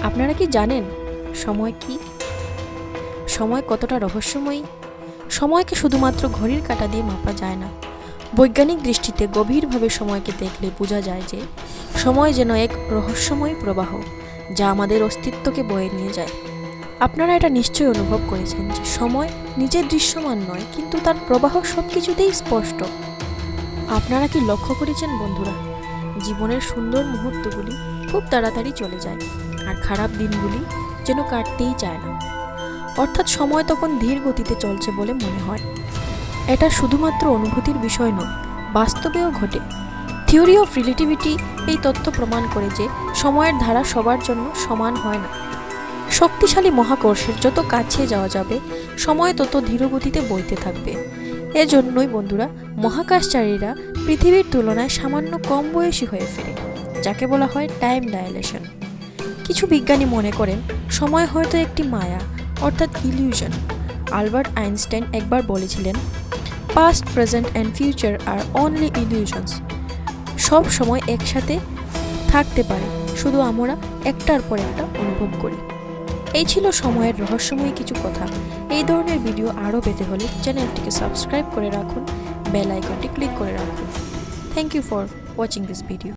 আপনারা কি জানেন সময় কি? সময় কতটা রহস্যময়ী? সময়কে শুধুমাত্র ঘড়ির কাঁটা দিয়ে মাপা যায় না। বৈজ্ঞানিক দৃষ্টিতে গভীরভাবে সময়কে দেখলে বোঝা যায় যে সময় যেন এক রহস্যময় প্রবাহ, যা আমাদের অস্তিত্বকে বয়ে নিয়ে যায়। আপনারা এটা নিশ্চয়ই অনুভব করেছেন যে সময় নিজে দৃশ্যমান নয়, কিন্তু তার প্রবাহ সব কিছুতেই স্পষ্ট। আপনারা কি লক্ষ্য করেছেন বন্ধুরা, জীবনের সুন্দর মুহূর্তগুলি খুব তাড়াতাড়ি চলে যায়, আর খারাপ দিনগুলি যেন কাটতেই চায় না। অর্থাৎ সময় তখন ধীর গতিতে চলছে বলে মনে হয়। এটা শুধুমাত্র অনুভূতির বিষয় নয়, বাস্তবেও ঘটে। থিওরি অফ রিলেটিভিটি এই তথ্য প্রমাণ করে যে সময়ের ধারা সবার জন্য সমান হয় না। শক্তিশালী মহাকর্ষের যত কাছে যাওয়া যাবে, সময় তত ধীর গতিতে বইতে থাকবে। এজন্যই বন্ধুরা, মহাকাশচারীরা পৃথিবীর তুলনায় সামান্য কম বয়সী হয়ে ফেরে, যাকে বলা হয় টাইম ডাইলেশন। কিছু বিজ্ঞানী মনে করেন সময় হয়তো একটি মায়া, অর্থাৎ ইলিউশন। আলবার্ট আইনস্টাইন একবার বলেছিলেন, past, present and future are only illusions. সব সময় একসাথে থাকতে পারে, শুধু আমরা একটার পর একটা অনুভব করি। এই ছিল সময়ের রহস্যময় কিছু কথা। এই ধরনের ভিডিও আরও পেতে হলে চ্যানেলটিকে সাবস্ক্রাইব করে রাখুন, বেল আইকনটি ক্লিক করে রাখুন। Thank you for watching this video.